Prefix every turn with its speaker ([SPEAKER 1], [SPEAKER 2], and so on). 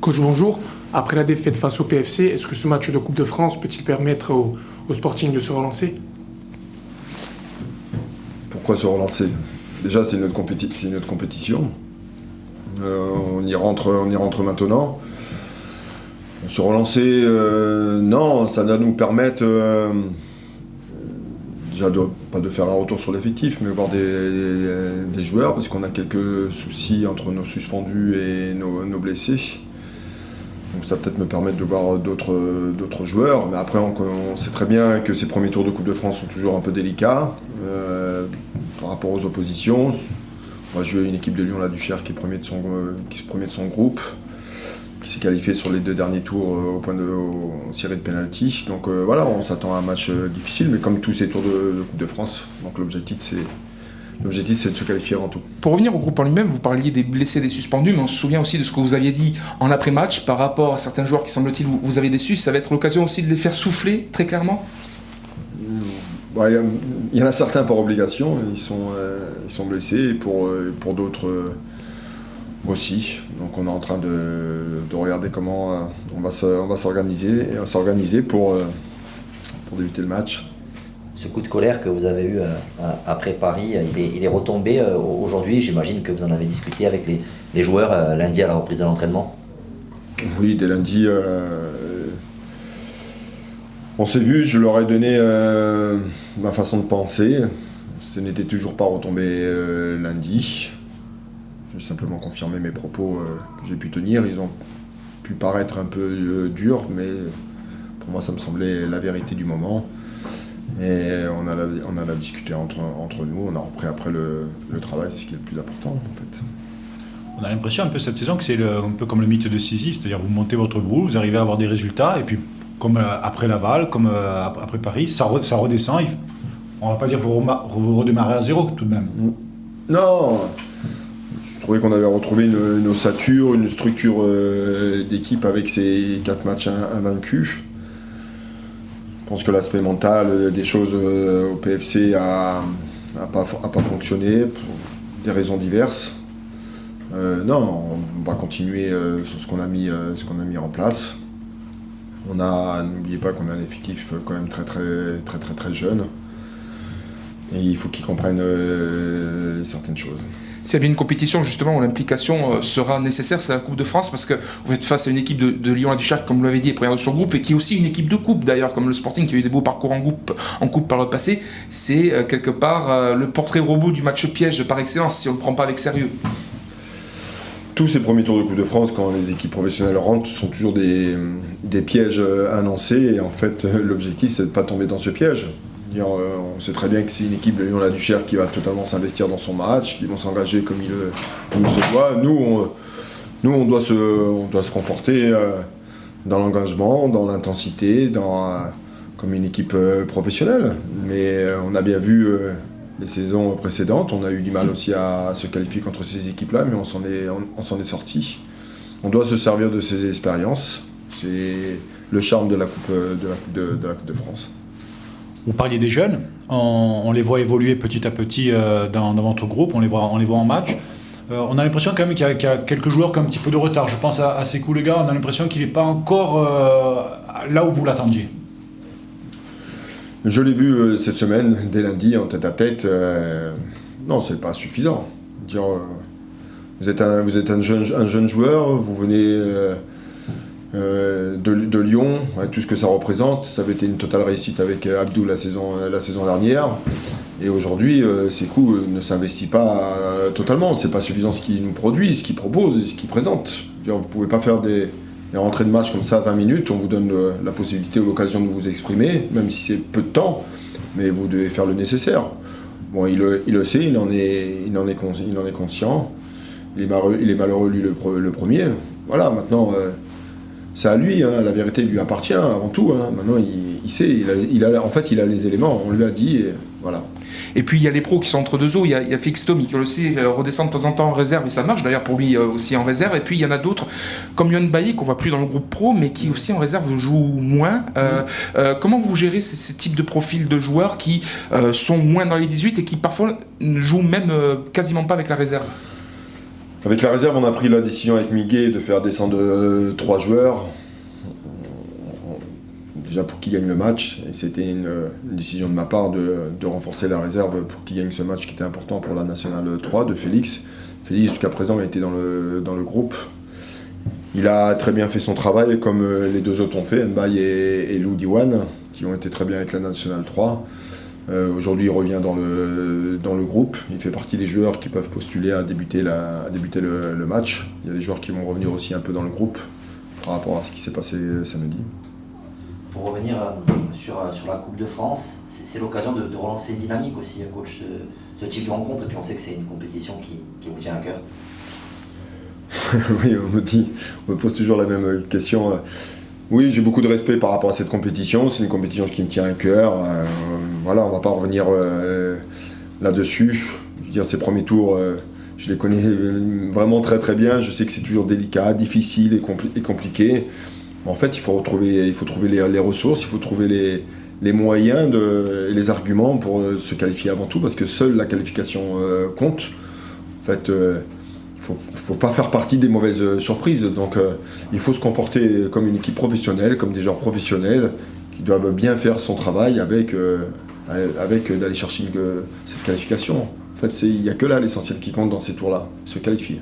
[SPEAKER 1] Coach, bonjour. Après la défaite face au PFC, est-ce que ce match de Coupe de France peut-il permettre au Sporting de se relancer?
[SPEAKER 2] Pourquoi se relancer? Déjà, c'est notre compétition. On y rentre maintenant. Se relancer, non, ça va nous permettre déjà pas de faire un retour sur l'effectif, mais voir des joueurs, parce qu'on a quelques soucis entre nos suspendus et nos blessés. Donc ça va peut-être me permettre de voir d'autres joueurs. Mais après, on sait très bien que ces premiers tours de Coupe de France sont toujours un peu délicats par rapport aux oppositions. On va jouer une équipe de Lyon, la Duchère, qui est premier de son groupe, qui s'est qualifié sur les 2 derniers tours en série de pénalty. Donc voilà, on s'attend à un match difficile, mais comme tous ces tours de Coupe de France. Donc l'objectif, c'est de se qualifier avant tout.
[SPEAKER 3] Pour revenir au groupe en lui-même, vous parliez des blessés, des suspendus, mais on se souvient aussi de ce que vous aviez dit en après-match par rapport à certains joueurs qui, semble-t-il, vous avez déçus. Ça va être l'occasion aussi de les faire souffler très clairement?
[SPEAKER 2] Il y en a certains par obligation, ils sont blessés, et pour d'autres aussi. Donc on est en train de regarder comment on va s'organiser pour débuter le match.
[SPEAKER 4] Ce coup de colère que vous avez eu après Paris, il est retombé aujourd'hui. J'imagine que vous en avez discuté avec les joueurs lundi à la reprise de l'entraînement.
[SPEAKER 2] Oui, dès lundi, on s'est vu, je leur ai donné ma façon de penser. Ce n'était toujours pas retombé lundi. J'ai simplement confirmé mes propos que j'ai pu tenir. Ils ont pu paraître un peu durs, mais pour moi ça me semblait la vérité du moment. Et on en a discuté entre nous, on a repris après le travail, ce qui est le plus important en fait.
[SPEAKER 5] On a l'impression un peu cette saison que c'est un peu comme le mythe de Sisyphe, c'est-à-dire vous montez votre boule, vous arrivez à avoir des résultats, et puis comme après Laval, comme après Paris, ça redescend. On va pas dire que vous redémarrez à zéro tout de même.
[SPEAKER 2] Non, je trouvais qu'on avait retrouvé une ossature, une structure d'équipe avec ces 4 matchs invaincus. Je pense que l'aspect mental des choses au PFC a pas fonctionné pour des raisons diverses. Non, on va continuer sur ce qu'on a mis en place. N'oubliez pas qu'on a un effectif quand même très jeune. Et il faut qu'ils comprennent certaines choses.
[SPEAKER 3] S'il y avait une compétition justement où l'implication sera nécessaire, c'est la Coupe de France, parce que vous êtes face à une équipe de Lyon-la-Duchère, comme vous l'avez dit, est première de son groupe, et qui est aussi une équipe de coupe d'ailleurs, comme le Sporting qui a eu des beaux parcours en coupe par le passé. C'est quelque part le portrait robot du match piège par excellence, si on ne le prend pas avec sérieux.
[SPEAKER 2] Tous ces premiers tours de Coupe de France, quand les équipes professionnelles rentrent, sont toujours des pièges annoncés, et en fait l'objectif c'est de ne pas tomber dans ce piège. On sait très bien que c'est une équipe de Lyon-la-Duchère qui va totalement s'investir dans son match, qui vont s'engager comme il se doit. Nous, on doit se comporter dans l'engagement, dans l'intensité, comme une équipe professionnelle. Mais on a bien vu les saisons précédentes, on a eu du mal aussi à se qualifier contre ces équipes-là, mais on s'en est sorti. On doit se servir de ces expériences. C'est le charme de la Coupe de France.
[SPEAKER 5] Vous parliez des jeunes, on les voit évoluer petit à petit dans votre groupe, on les voit en match. On a l'impression quand même qu'il y a quelques joueurs qui ont un petit peu de retard. Je pense à Sékou, les gars, on a l'impression qu'il n'est pas encore là où vous l'attendiez.
[SPEAKER 2] Je l'ai vu cette semaine, dès lundi, en tête-à-tête. Non, c'est pas suffisant. Vous êtes un jeune joueur, vous venez de Lyon, tout ce que ça représente. Ça avait été une totale réussite avec Abdou la saison dernière. Et aujourd'hui, Sékou ne s'investit pas totalement. C'est pas suffisant ce qu'il nous produit, ce qu'il propose et ce qu'il présente. Vous pouvez pas faire des rentrées de match comme ça à 20 minutes. On vous donne la possibilité ou l'occasion de vous exprimer, même si c'est peu de temps, mais vous devez faire le nécessaire. Bon, il le sait, il en est conscient. Il est malheureux, lui, le premier. Voilà, maintenant... c'est à lui, la vérité lui appartient avant tout. Maintenant, il sait, il a les éléments, on lui a dit, et voilà.
[SPEAKER 3] Et puis il y a les pros qui sont entre deux eaux, il y a Fix Tommy qui le sait, redescend de temps en temps en réserve, et ça marche d'ailleurs pour lui aussi en réserve. Et puis il y en a d'autres, comme Yohan Bailly, qu'on voit plus dans le groupe pro, mais qui aussi en réserve joue moins. Comment vous gérez ces types de profils de joueurs qui sont moins dans les 18 et qui parfois ne jouent même quasiment pas avec la réserve?
[SPEAKER 2] Avec la réserve, on a pris la décision avec Miguel de faire descendre 3 joueurs. Déjà pour qu'il gagne le match. Et c'était une décision de ma part de renforcer la réserve pour qu'il gagne ce match qui était important pour la Nationale 3 de Félix. Félix, jusqu'à présent, a été dans le groupe. Il a très bien fait son travail, comme les 2 autres ont fait, Mbaye et Lou Diwan, qui ont été très bien avec la Nationale 3. Aujourd'hui, il revient dans le groupe. Il fait partie des joueurs qui peuvent postuler à débuter le match. Il y a des joueurs qui vont revenir aussi un peu dans le groupe par rapport à ce qui s'est passé samedi.
[SPEAKER 4] Pour revenir sur la Coupe de France, c'est l'occasion de relancer une dynamique aussi, coach, ce type de rencontre. Et puis on sait que c'est une compétition qui vous tient à cœur.
[SPEAKER 2] Oui, on me pose toujours la même question. Oui, j'ai beaucoup de respect par rapport à cette compétition. C'est une compétition qui me tient à cœur. Voilà, on ne va pas revenir là-dessus. Je veux dire, ces premiers tours, je les connais vraiment très très bien. Je sais que c'est toujours délicat, difficile et compliqué. En fait, il faut trouver les ressources, il faut trouver les moyens et les arguments pour se qualifier avant tout, parce que seule la qualification compte. En fait, il ne faut pas faire partie des mauvaises surprises. Donc, il faut se comporter comme une équipe professionnelle, comme des joueurs professionnels qui doivent bien faire son travail avec d'aller chercher cette qualification. En fait, il n'y a que là l'essentiel qui compte dans ces tours-là, se qualifier.